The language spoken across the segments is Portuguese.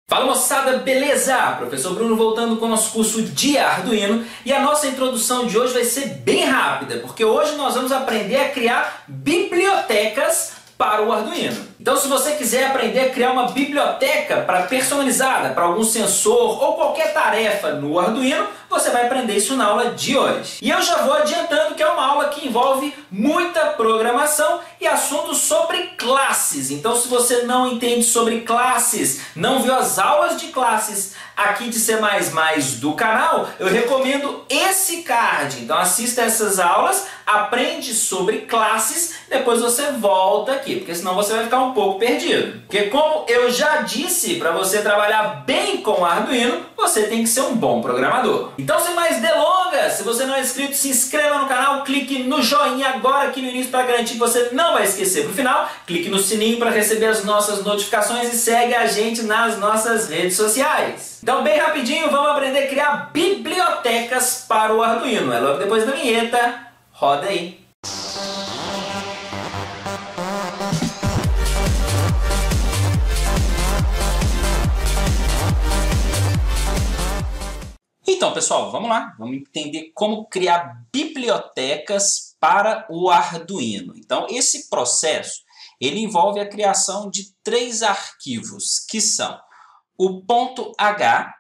Fala moçada, beleza? Professor Bruno voltando com o nosso curso de Arduino e a nossa introdução de hoje vai ser bem rápida, porque hoje nós vamos aprender a criar bibliotecas para o Arduino. Então, se você quiser aprender a criar uma biblioteca personalizada para algum sensor ou qualquer tarefa no Arduino, você vai aprender isso na aula de hoje. E eu já vou adiantando que é uma aula que envolve muita programação e assuntos sobre classes. Então, se você não entende sobre classes, não viu as aulas de classes aqui de C++ do canal, eu recomendo esse card. Então, assista essas aulas, aprende sobre classes, depois você volta aqui, porque senão você vai ficar um pouco perdido. Porque como eu já disse, para você trabalhar bem com o Arduino, você tem que ser um bom programador. Então, sem mais delongas, se você não é inscrito, se inscreva no canal, clique no joinha agora aqui no início para garantir que você não vai esquecer pro final, clique no sininho para receber as nossas notificações e segue a gente nas nossas redes sociais. Então, bem rapidinho, vamos aprender a criar bibliotecas para o Arduino. É logo depois da vinheta, roda aí! Então, pessoal, vamos lá. Vamos entender como criar bibliotecas para o Arduino. Então, esse processo, ele envolve a criação de 3 arquivos, que são o .h,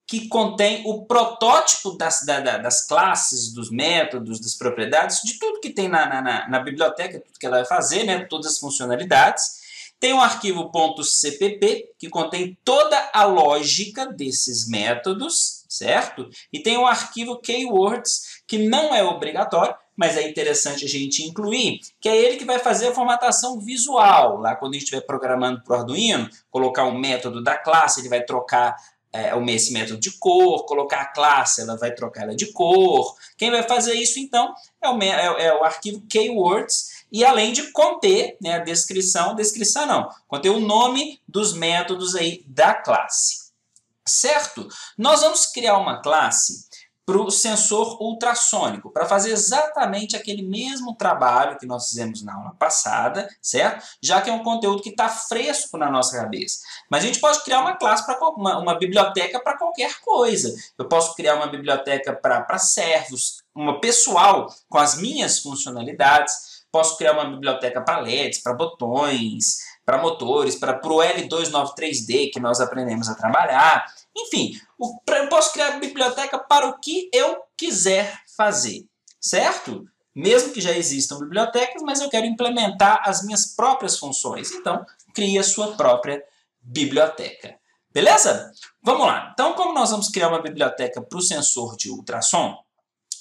que contém o protótipo das classes, dos métodos, das propriedades, de tudo que tem na biblioteca, tudo que ela vai fazer, né, todas as funcionalidades. Tem um arquivo .cpp, que contém toda a lógica desses métodos, certo? E tem um arquivo keywords, que não é obrigatório, mas é interessante a gente incluir, que é ele que vai fazer a formatação visual. Lá quando a gente estiver programando para o Arduino, colocar um método da classe, ele vai trocar esse método de cor, colocar a classe, ela vai trocar ela de cor. Quem vai fazer isso, então, é o arquivo keywords, e além de conter, né, a descrição não, conter o nome dos métodos aí da classe. Certo? Nós vamos criar uma classe para o sensor ultrassônico, para fazer exatamente aquele mesmo trabalho que nós fizemos na aula passada, certo? Já que é um conteúdo que está fresco na nossa cabeça. Mas a gente pode criar uma classe, uma biblioteca para qualquer coisa. Eu posso criar uma biblioteca para servos, uma pessoal com as minhas funcionalidades. Posso criar uma biblioteca para LEDs, para botões, para motores, para o L293D que nós aprendemos a trabalhar. Enfim, eu posso criar a biblioteca para o que eu quiser fazer, certo? Mesmo que já existam bibliotecas, mas eu quero implementar as minhas próprias funções. Então, crie a sua própria biblioteca. Beleza? Vamos lá. Então, como nós vamos criar uma biblioteca para o sensor de ultrassom,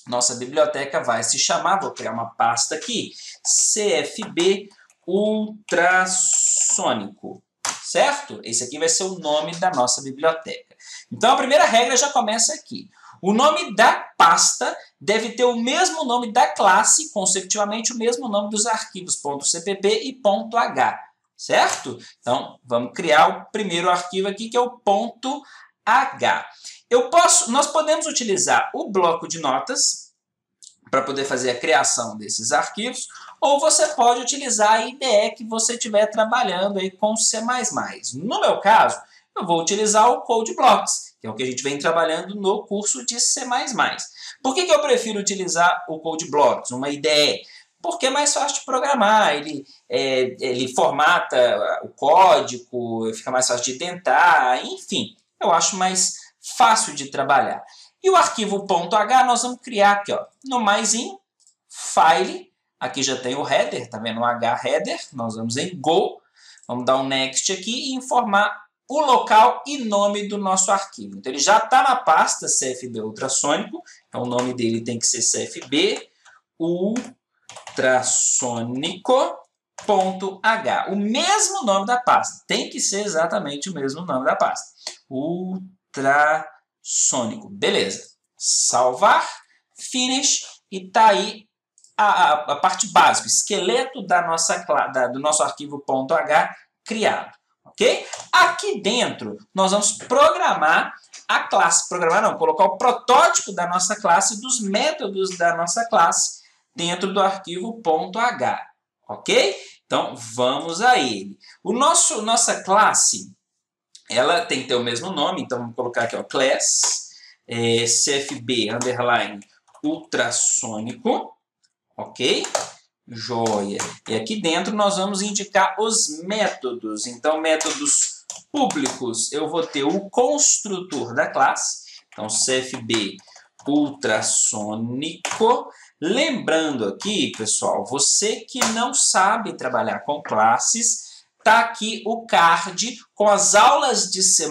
nossa biblioteca vai se chamar, vou criar uma pasta aqui, CFB ultrassônico, certo? Esse aqui vai ser o nome da nossa biblioteca. Então, a primeira regra já começa aqui. O nome da pasta deve ter o mesmo nome da classe, consecutivamente o mesmo nome dos arquivos .cpp e .h, certo? Então, vamos criar o primeiro arquivo aqui, que é o .h. Nós podemos utilizar o bloco de notas para poder fazer a criação desses arquivos, ou você pode utilizar a IDE que você estiver trabalhando aí com C++. No meu caso, eu vou utilizar o CodeBlocks, que é o que a gente vem trabalhando no curso de C++. Por que eu prefiro utilizar o CodeBlocks, uma IDE? Porque é mais fácil de programar, ele formata o código, fica mais fácil de identar, enfim, eu acho mais fácil de trabalhar. E o arquivo .h nós vamos criar aqui, ó, no maisinho, file, aqui já tem o header, tá vendo? O h header, nós vamos em go, vamos dar um next aqui e informar o local e nome do nosso arquivo. Então ele já está na pasta CFB ultrassônico, então o nome dele tem que ser CFB ultrassônico.h, o mesmo nome da pasta, tem que ser exatamente o mesmo nome da pasta. Ultrassônico, beleza. Salvar, finish, e tá aí a parte básica, esqueleto do nosso arquivo .h criado, ok? Aqui dentro nós vamos programar a classe, colocar o protótipo da nossa classe, dos métodos da nossa classe dentro do arquivo .h, ok? Então vamos a ele. Nossa classe ela tem que ter o mesmo nome, então vamos colocar aqui, ó, class, CFB, underline, ultrassônico, ok? Joia. E aqui dentro nós vamos indicar os métodos. Então, métodos públicos, eu vou ter o construtor da classe. Então, CFB ultrassônico. Lembrando aqui, pessoal, você que não sabe trabalhar com classes, tá aqui o card com as aulas de C++,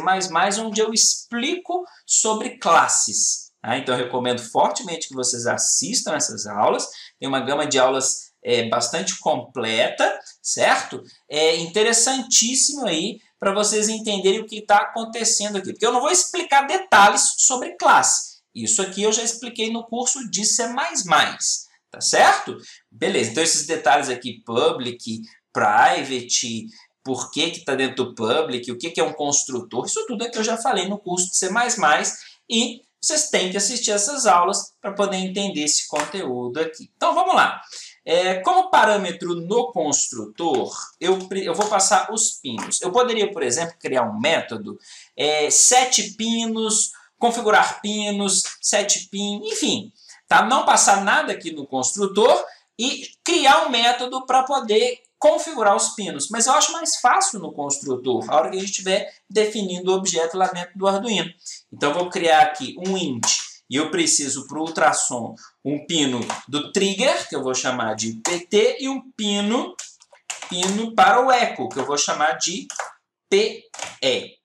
onde eu explico sobre classes. Tá? Então, eu recomendo fortemente que vocês assistam essas aulas. Tem uma gama de aulas bastante completa, certo? É interessantíssimo aí para vocês entenderem o que está acontecendo aqui. Porque eu não vou explicar detalhes sobre classe. Isso aqui eu já expliquei no curso de C++, tá certo? Beleza, então esses detalhes aqui, public, private, por que está dentro do public, o que é um construtor, isso tudo é que eu já falei no curso de C++, e vocês têm que assistir essas aulas para poder entender esse conteúdo aqui. Então vamos lá. Como parâmetro no construtor, eu vou passar os pinos. Eu poderia, por exemplo, criar um método, 7 pinos, configurar pinos, 7 pin, enfim, tá? Não passar nada aqui no construtor e criar um método para poder configurar os pinos. Mas eu acho mais fácil no construtor, a hora que a gente estiver definindo o objeto lá dentro do Arduino. Então, eu vou criar aqui um int, e eu preciso para o ultrassom um pino do trigger, que eu vou chamar de PT, e um pino para o eco, que eu vou chamar de PE.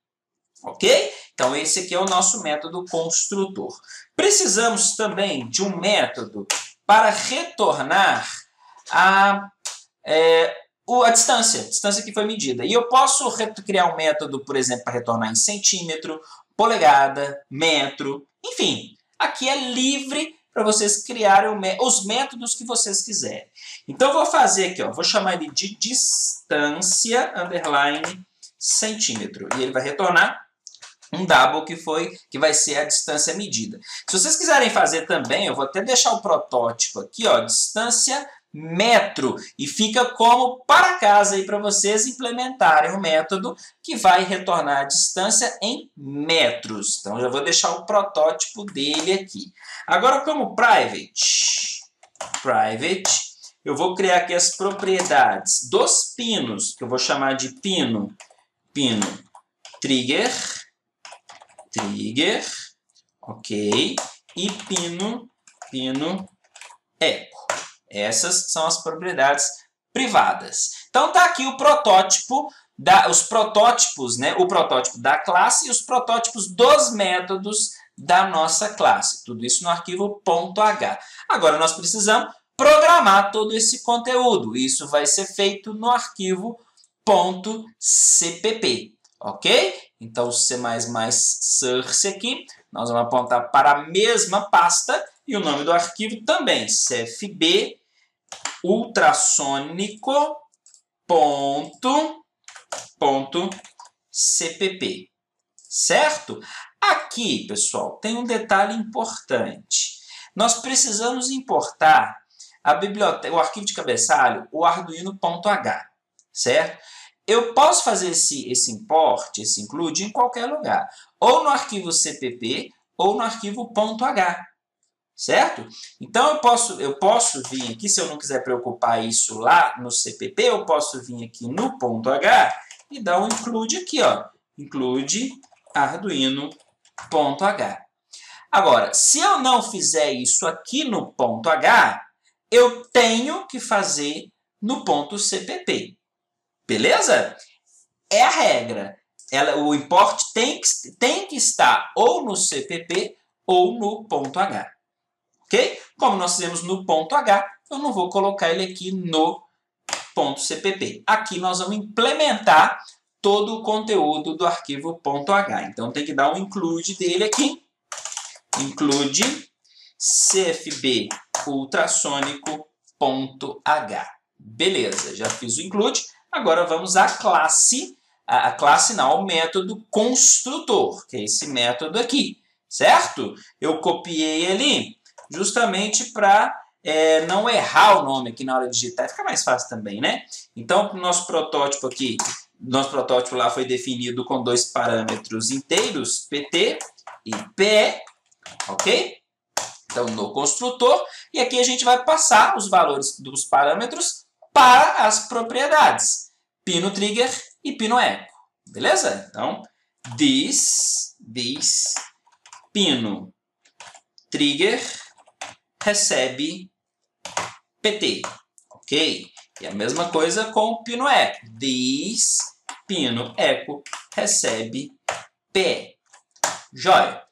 Ok? Então, esse aqui é o nosso método construtor. Precisamos também de um método para retornar a distância que foi medida. E eu posso criar um método, por exemplo, para retornar em centímetro, polegada, metro, enfim. Aqui é livre para vocês criarem os métodos que vocês quiserem. Então, eu vou fazer aqui, ó, vou chamar ele de distância, underline, centímetro. E ele vai retornar um double que vai ser a distância medida. Se vocês quiserem fazer também, eu vou até deixar o protótipo aqui, ó, distância metro, e fica como para casa aí para vocês implementarem o método que vai retornar a distância em metros. Então, já vou deixar o protótipo dele aqui. Agora, como private, eu vou criar aqui as propriedades dos pinos, que eu vou chamar de pino trigger, ok, e pino eco. Essas são as propriedades privadas. Então, tá aqui o protótipo, os protótipos, né? O protótipo da classe e os protótipos dos métodos da nossa classe. Tudo isso no arquivo .h. Agora, nós precisamos programar todo esse conteúdo. Isso vai ser feito no arquivo .cpp, ok? Então, o C++ source aqui, nós vamos apontar para a mesma pasta e o nome do arquivo também, cfb ultrassônico.cpp, certo? Aqui, pessoal, tem um detalhe importante. Nós precisamos importar a biblioteca, o arquivo de cabeçalho, o arduino.h, certo? Eu posso fazer esse import, esse include, em qualquer lugar. Ou no arquivo cpp, ou no arquivo .h. Certo? Então, eu posso vir aqui, se eu não quiser preocupar isso lá no CPP, eu posso vir aqui no .h e dar um include aqui, ó. Include arduino.h. Agora, se eu não fizer isso aqui no .h, eu tenho que fazer no .cpp. Beleza? É a regra. O import tem que estar ou no CPP ou no .h. Ok? Como nós fizemos no .h, eu não vou colocar ele aqui no .cpp. Aqui nós vamos implementar todo o conteúdo do arquivo .h. Então, tem que dar um include dele aqui. Include cfb ultrassônico.h. Beleza, já fiz o include. Agora vamos à classe. Ao método construtor, que é esse método aqui. Certo? Eu copiei ali justamente para não errar o nome aqui na hora de digitar, fica mais fácil também, né? Então, o nosso protótipo aqui Nosso protótipo lá foi definido com dois parâmetros inteiros, PT e PE, ok? Então, no construtor, e aqui a gente vai passar os valores dos parâmetros para as propriedades, pino trigger e pino eco, beleza? Então, this pino trigger recebe PT, ok? E a mesma coisa com o pino eco, this pino eco recebe PE, joia?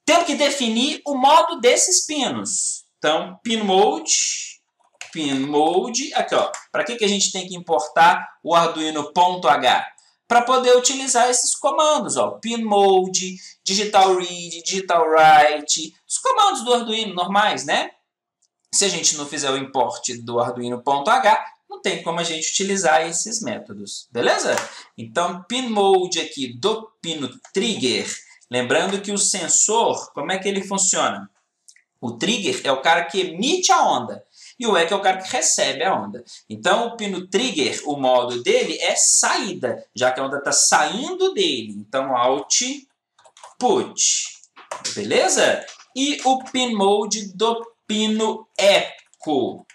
Temos que definir o modo desses pinos. Então, pin mode, aqui ó. Para que a gente tem que importar o Arduino.h? Para poder utilizar esses comandos, ó. Pin mode, digital read, digital write, os comandos do Arduino normais, né? Se a gente não fizer o import do Arduino.h, não tem como a gente utilizar esses métodos, beleza? Então, pin mode aqui do pino trigger. Lembrando que o sensor, como é que ele funciona? O trigger é o cara que emite a onda e o eco é o cara que recebe a onda. Então, o pino trigger, o modo dele é saída, já que a onda está saindo dele. Então, output, beleza? E o pin mode do pino eco.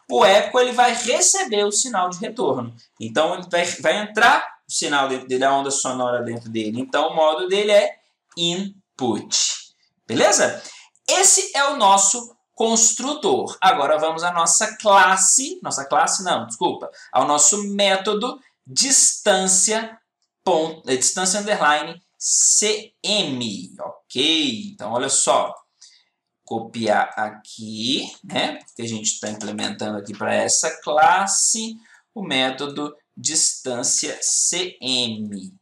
O eco ele vai receber o sinal de retorno. Então, ele vai entrar o sinal dele, a onda sonora dentro dele. Então, o modo dele é input. Beleza? Esse é o nosso construtor. Agora, vamos à nossa classe. Ao nosso método distância underline cm. Ok? Então, olha só. Copiar aqui, né? Porque a gente está implementando aqui para essa classe o método distância cm.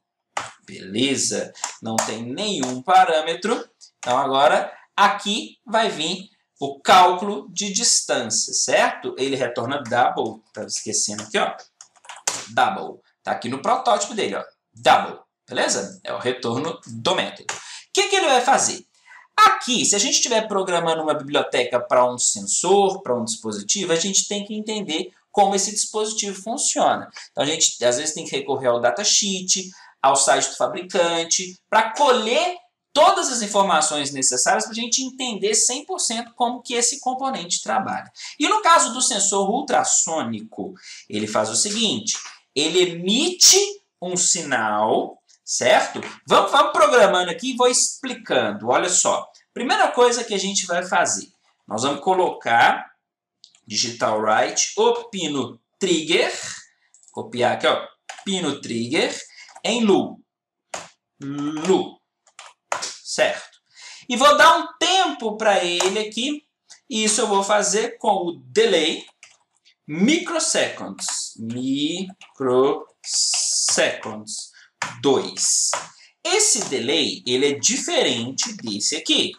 Beleza? Não tem nenhum parâmetro. Então, agora, aqui vai vir o cálculo de distância, certo? Ele retorna double. Estava esquecendo aqui, ó. Double. Está aqui no protótipo dele, ó. Double. Beleza? É o retorno do método. O que ele vai fazer? Aqui, se a gente estiver programando uma biblioteca para um sensor, para um dispositivo, a gente tem que entender como esse dispositivo funciona. Então, a gente, às vezes, tem que recorrer ao datasheet, ao site do fabricante, para colher todas as informações necessárias para a gente entender 100% como que esse componente trabalha. E no caso do sensor ultrassônico, ele faz o seguinte, ele emite um sinal, certo? Vamos programando aqui e vou explicando. Olha só. Primeira coisa que a gente vai fazer. Nós vamos colocar digital write o pino trigger. Copiar aqui, ó. Pino trigger em loop. Certo? E vou dar um tempo para ele aqui. E isso eu vou fazer com o delay microseconds. 2. Esse delay ele é diferente desse aqui.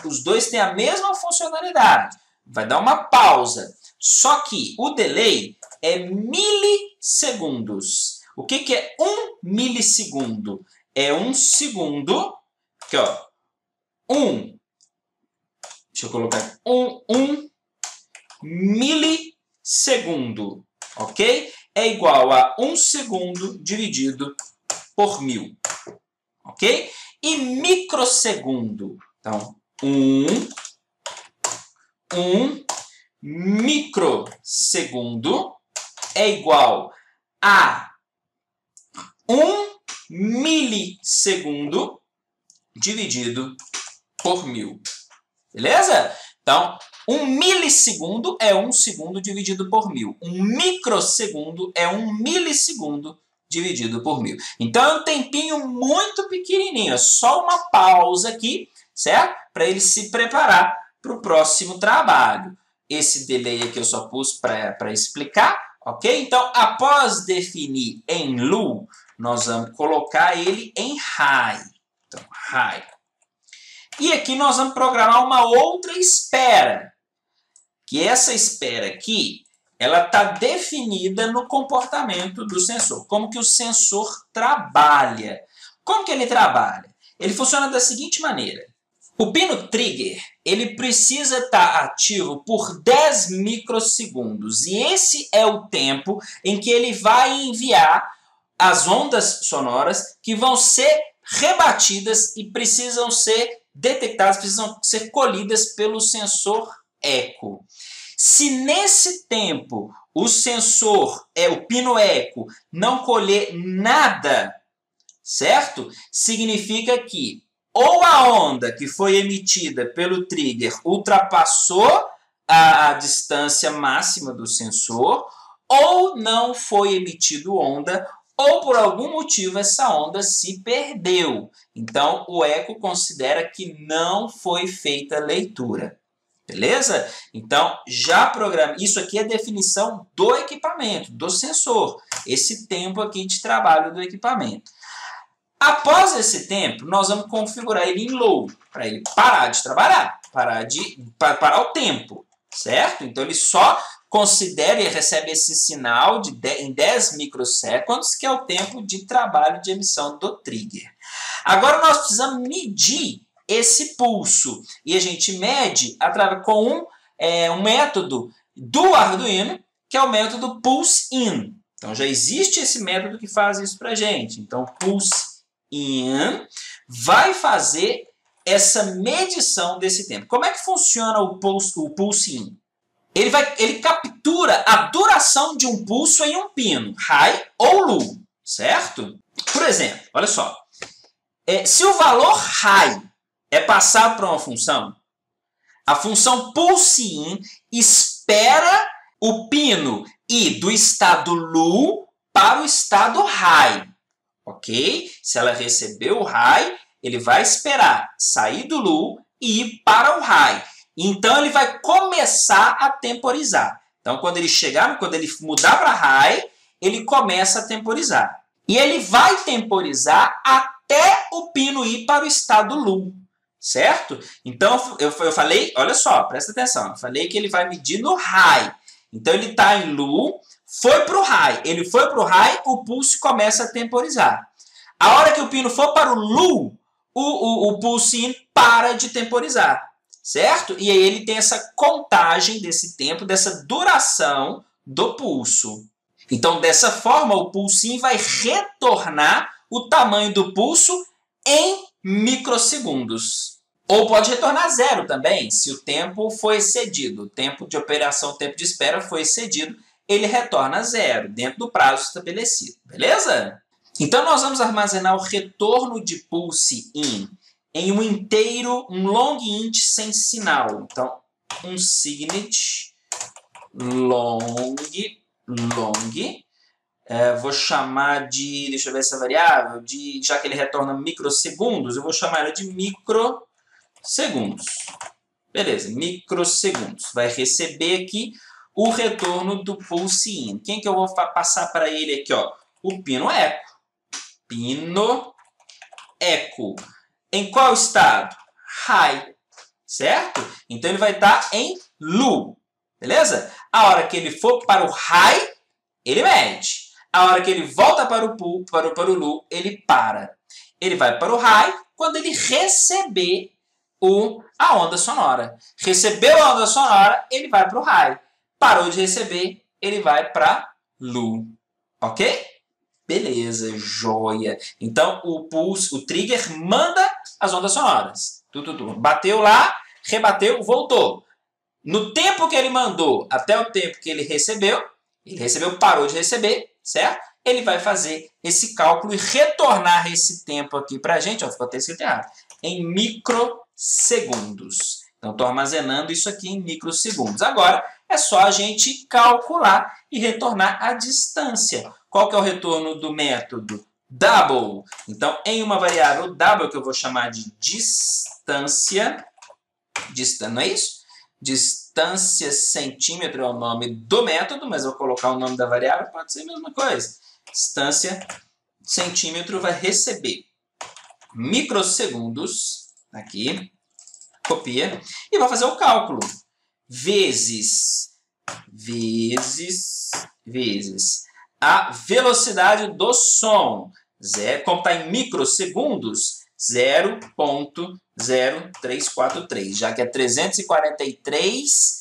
Os dois têm a mesma funcionalidade. Vai dar uma pausa. Só que o delay é milissegundos. O que é 1 milissegundo? É 1 segundo. Aqui, ó. Deixa eu colocar aqui. 1 milissegundo. Ok? É igual a 1 segundo dividido por 1000. Ok? E microsegundo. Então, 1 microsegundo é igual a 1 milissegundo dividido por 1000. Beleza? Então, 1 milissegundo é 1 segundo dividido por 1000. 1 microsegundo é 1 milissegundo dividido por 1000. Então, é um tempinho muito pequenininho. É só uma pausa aqui, certo? Para ele se preparar para o próximo trabalho. Esse delay aqui eu só pus para explicar, ok? Então, após definir em loop, nós vamos colocar ele em high. Então, high. E aqui nós vamos programar uma outra espera. Que essa espera aqui, ela está definida no comportamento do sensor. Como que o sensor trabalha? Como que ele trabalha? Ele funciona da seguinte maneira. O pino trigger, ele precisa estar ativo por 10 microsegundos. E esse é o tempo em que ele vai enviar as ondas sonoras que vão ser rebatidas e precisam ser detectadas, precisam ser colhidas pelo sensor eco. Se nesse tempo o sensor, o pino eco, não colher nada, certo? Significa que ou a onda que foi emitida pelo trigger ultrapassou a distância máxima do sensor, ou não foi emitido onda, ou por algum motivo essa onda se perdeu. Então o eco considera que não foi feita leitura. Beleza? Então, já programa. Isso aqui é a definição do equipamento, do sensor. Esse tempo aqui de trabalho do equipamento. Após esse tempo, nós vamos configurar ele em low, para ele parar de trabalhar, parar o tempo, certo? Então, ele só considera e recebe esse sinal em 10 microsegundos, que é o tempo de trabalho de emissão do trigger. Agora, nós precisamos medir esse pulso. E a gente mede com um método do Arduino, que é o método pulse-in. Então, já existe esse método que faz isso para a gente. Então, pulse-in vai fazer essa medição desse tempo. Como é que funciona o pulse-in? Ele captura a duração de um pulso em um pino, high ou low, certo? Por exemplo, olha só. Se o valor high é passado para uma função, a função pulse-in espera o pino ir do estado low para o estado high, ok? Se ela recebeu o high, ele vai esperar sair do low e ir para o high. Então, ele vai começar a temporizar. Então, quando ele mudar para high, ele começa a temporizar. E ele vai temporizar até o pino ir para o estado low. Certo? Então, eu falei, olha só, presta atenção, eu falei que ele vai medir no high. Então, ele está em low, foi para o high. Ele foi para o high, o pulso começa a temporizar. A hora que o pino for para o low, o pulse-in para de temporizar. Certo? E aí ele tem essa contagem desse tempo, dessa duração do pulso. Então, dessa forma, o pulse-in vai retornar o tamanho do pulso em microsegundos. Ou pode retornar zero também, se o tempo foi excedido. O tempo de operação, o tempo de espera foi excedido, ele retorna zero, dentro do prazo estabelecido. Beleza? Então, nós vamos armazenar o retorno de pulse-in em um inteiro, um long int sem sinal. Então, um signet long, vou chamar de, deixa eu ver essa variável, já que ele retorna microsegundos, eu vou chamar ela de microsegundos. Beleza, microsegundos. Vai receber aqui o retorno do pulse-in. Quem que eu vou passar para ele aqui? Ó? O pino eco. Pino eco. Em qual estado? High. Certo? Então, ele vai estar em low. Beleza? A hora que ele for para o high, ele mede. A hora que ele volta para o low, ele para. Ele vai para o high quando ele receber a onda sonora. Recebeu a onda sonora, ele vai para o high. Parou de receber, ele vai para low. Ok? Beleza, joia. Então, o trigger manda as ondas sonoras. Bateu lá, rebateu, voltou. No tempo que ele mandou, até o tempo que ele recebeu, parou de receber, certo? Ele vai fazer esse cálculo e retornar esse tempo aqui para a gente, ó, ficou até escrito errado, em microsegundos. Então, estou armazenando isso aqui em microsegundos. Agora, é só a gente calcular e retornar a distância. Qual que é o retorno do método? Double. Então, em uma variável double, que eu vou chamar de distância, não é isso? Distância centímetro é o nome do método, mas eu vou colocar o nome da variável, pode ser a mesma coisa. Distância centímetro vai receber microsegundos, aqui, copia, e vai fazer o cálculo. Vezes a velocidade do som. Como está em microsegundos, 0,0 0,343, já que é 343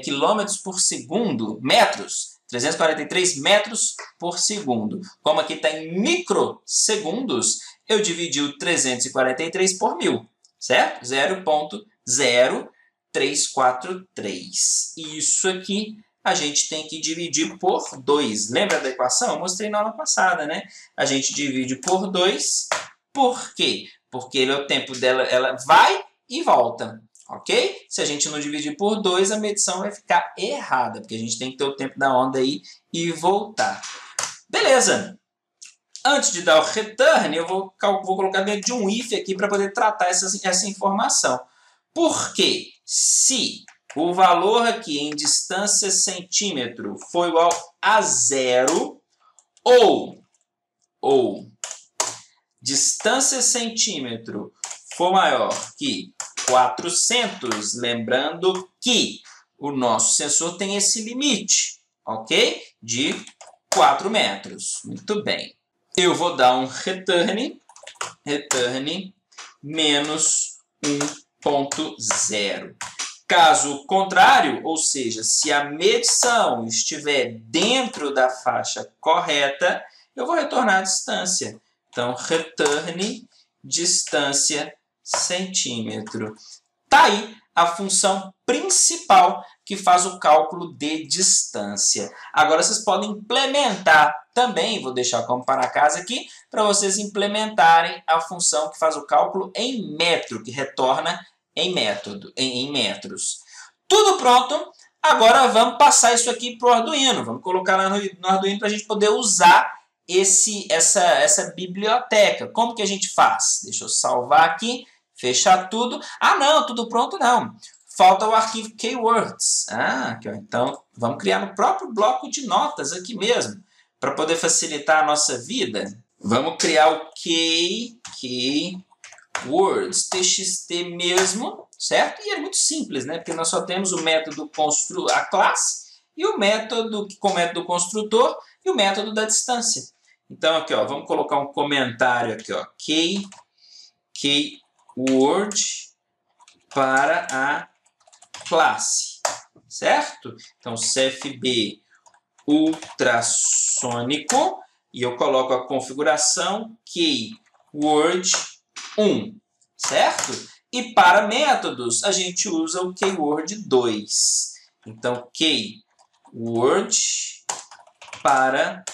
quilômetros por segundo, metros, 343 metros por segundo. Como aqui está em microsegundos, eu dividi o 343 por 1000, certo? 0,0343. Isso aqui a gente tem que dividir por 2. Lembra da equação? Eu mostrei na aula passada, né? A gente divide por 2. Por quê? Porque ele é o tempo dela, ela vai e volta, ok? Se a gente não dividir por 2, a medição vai ficar errada, porque a gente tem que ter o tempo da onda aí e voltar. Beleza! Antes de dar o return, eu vou colocar dentro de um if aqui para poder tratar essa informação. Por quê? Se o valor aqui em distância centímetro for igual a 0 ou distância centímetro for maior que 400, lembrando que o nosso sensor tem esse limite, ok? De 4 metros. Muito bem. Eu vou dar um return menos 1.0. Caso contrário, ou seja, se a medição estiver dentro da faixa correta, eu vou retornar a distância. Então, return distância centímetro. Está aí a função principal que faz o cálculo de distância. Agora, vocês podem implementar também, vou deixar como para casa aqui, para vocês implementarem a função que faz o cálculo em metro, que retorna em metros. Tudo pronto. Agora vamos passar isso aqui para o Arduino. Vamos colocar lá no Arduino para a gente poder usar essa biblioteca. Como que a gente faz? Deixa eu salvar aqui, fechar tudo. Ah, não, tudo pronto não. Falta o arquivo keywords. Aqui, ó. Então, vamos criar no próprio bloco de notas aqui mesmo, para poder facilitar a nossa vida. Vamos criar o keywords, txt mesmo, certo? E é muito simples, né? Porque nós só temos o método a classe e o método com o método construtor e o método da distância. Então, aqui, ó, vamos colocar um comentário aqui, ó, keyword para a classe, certo? Então, CFB ultrassônico e eu coloco a configuração keyword 1, certo? E para métodos, a gente usa o keyword 2. Então, keyword para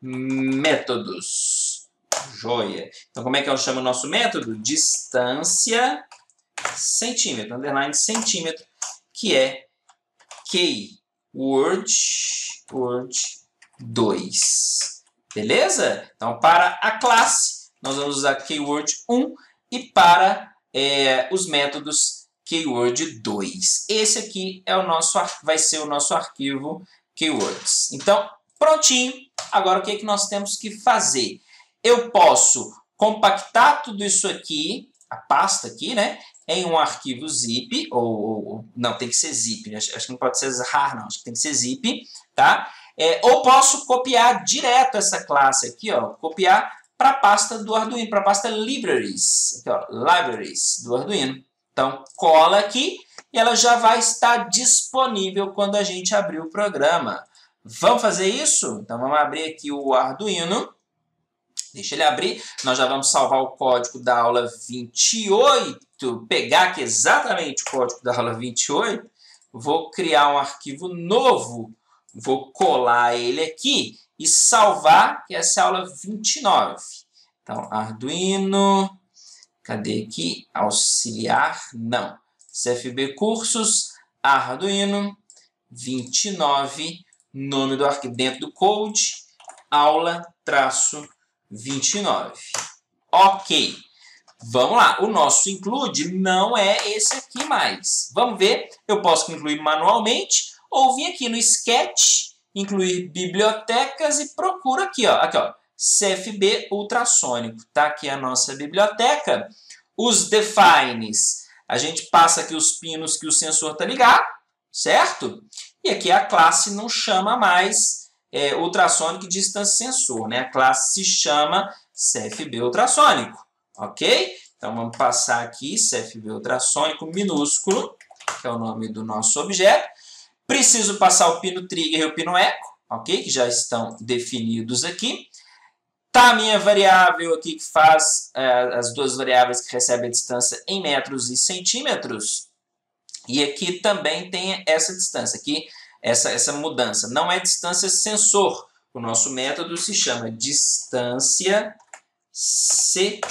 métodos. Joia. Então, como é que eu chamo o nosso método? Distância centímetro, underline centímetro, que é keyword 2. Beleza? Então, para a classe, nós vamos usar keyword 1 e para os métodos keyword 2. Esse aqui é vai ser o nosso arquivo keywords. Então, prontinho. Agora, o que nós temos que fazer? Eu posso compactar tudo isso aqui, a pasta aqui, né, em um arquivo zip, não, tem que ser zip, né? Acho que não pode ser rar, não, acho que tem que ser zip, tá? Ou posso copiar direto essa classe aqui, ó, copiar para a pasta do Arduino, para a pasta libraries, aqui, ó, libraries do Arduino. Então, cola aqui e ela já vai estar disponível quando a gente abrir o programa. Vamos fazer isso? Então, vamos abrir aqui o Arduino. Deixa ele abrir. Nós já vamos salvar o código da aula 28. Pegar aqui exatamente o código da aula 28. Vou criar um arquivo novo. Vou colar ele aqui e salvar, que essa é a aula 29. Então, Arduino. Cadê aqui? Auxiliar? Não. CFB Cursos, Arduino 29. Nome do arquivo dentro do code, aula-29. Ok. Vamos lá. O nosso include não é esse aqui mais. Vamos ver. Eu posso incluir manualmente ou vir aqui no Sketch, incluir bibliotecas e procuro aqui, ó. Aqui, ó. CFB ultrassônico. Tá aqui a nossa biblioteca. Os defines. A gente passa aqui os pinos que o sensor está ligado, certo? E aqui a classe não chama mais ultrassônico e distância sensor, né? A classe se chama CFB ultrassônico, ok? Então, vamos passar aqui, CFB ultrassônico minúsculo, que é o nome do nosso objeto. Preciso passar o pino trigger e o pino eco, ok? Que já estão definidos aqui. Tá a minha variável aqui que faz as duas variáveis que recebem a distância em metros e centímetros. E aqui também tem essa distância, aqui, essa mudança. Não é distância sensor. O nosso método se chama distância cm.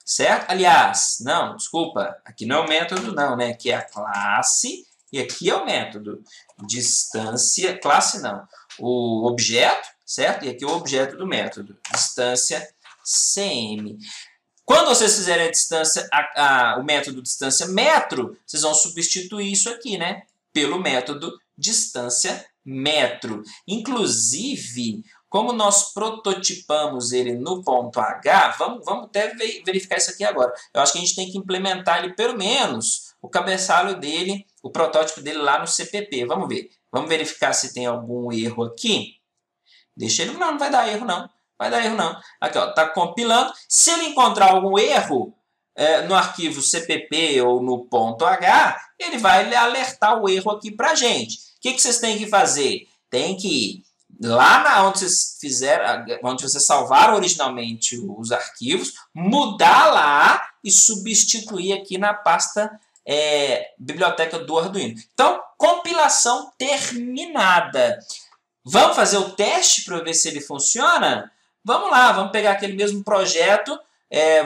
Certo? Aliás, não, desculpa, aqui não é o método não, né? Aqui é a classe e aqui é o método. Distância, classe não, o objeto, certo? E aqui é o objeto do método, distância cm. Quando vocês fizerem a distância, o método distância metro, vocês vão substituir isso aqui, né? Pelo método distância metro. Inclusive, como nós prototipamos ele no ponto H, vamos até verificar isso aqui agora. Eu acho que a gente tem que implementar ele, pelo menos, o cabeçalho dele, o protótipo dele lá no CPP. Vamos ver. Vamos verificar se tem algum erro aqui. Deixa ele... Não vai dar erro, não. Vai dar erro, não. Aqui, ó, tá compilando. Se ele encontrar algum erro no arquivo CPP ou no ponto H, ele vai alertar o erro aqui pra gente. O que vocês têm que fazer? Tem que ir lá onde vocês onde vocês salvaram originalmente os arquivos, mudar lá e substituir aqui na pasta biblioteca do Arduino. Então, compilação terminada. Vamos fazer o teste para ver se ele funciona? Vamos lá, vamos pegar aquele mesmo projeto,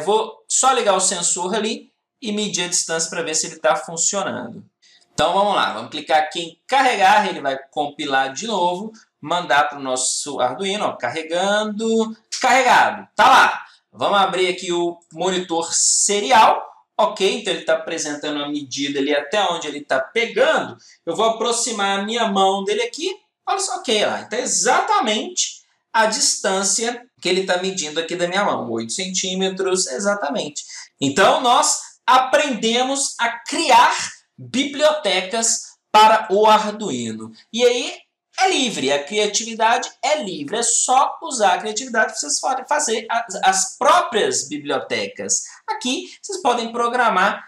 vou só ligar o sensor ali e medir a distância para ver se ele está funcionando. Então vamos lá, vamos clicar aqui em carregar, ele vai compilar de novo, mandar para o nosso Arduino, ó, carregando, carregado, tá lá. Vamos abrir aqui o monitor serial, ok, então ele está apresentando a medida ali até onde ele está pegando. Eu vou aproximar a minha mão dele aqui, olha só, ok, lá, então exatamente a distância que ele está medindo aqui da minha mão, 8 centímetros exatamente. Então nós aprendemos a criar bibliotecas para o Arduino. E aí é livre, a criatividade é livre, é só usar a criatividade que vocês podem fazer as próprias bibliotecas. Aqui vocês podem programar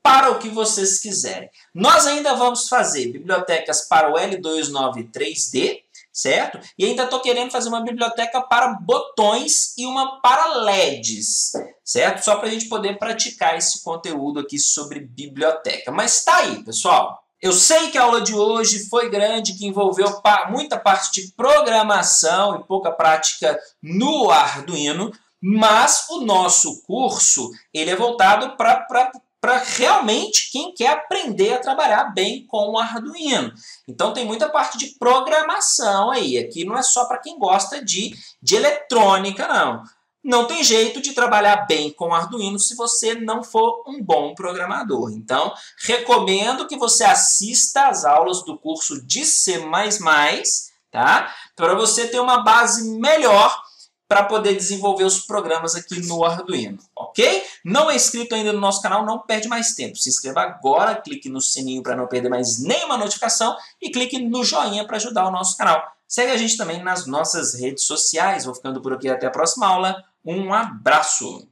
para o que vocês quiserem. Nós ainda vamos fazer bibliotecas para o L293D, certo? E ainda estou querendo fazer uma biblioteca para botões e uma para LEDs, certo? Só para a gente poder praticar esse conteúdo aqui sobre biblioteca. Mas tá aí, pessoal. Eu sei que a aula de hoje foi grande, que envolveu muita parte de programação e pouca prática no Arduino, mas o nosso curso ele é voltado para realmente quem quer aprender a trabalhar bem com o Arduino. Então tem muita parte de programação aí. Aqui não é só para quem gosta de eletrônica, não. Não tem jeito de trabalhar bem com o Arduino se você não for um bom programador. Então, recomendo que você assista às aulas do curso de C++, tá? Para você ter uma base melhor para poder desenvolver os programas aqui no Arduino, ok? Não é inscrito ainda no nosso canal, não perde mais tempo. Se inscreva agora, clique no sininho para não perder mais nenhuma notificação e clique no joinha para ajudar o nosso canal. Segue a gente também nas nossas redes sociais. Vou ficando por aqui até a próxima aula. Um abraço!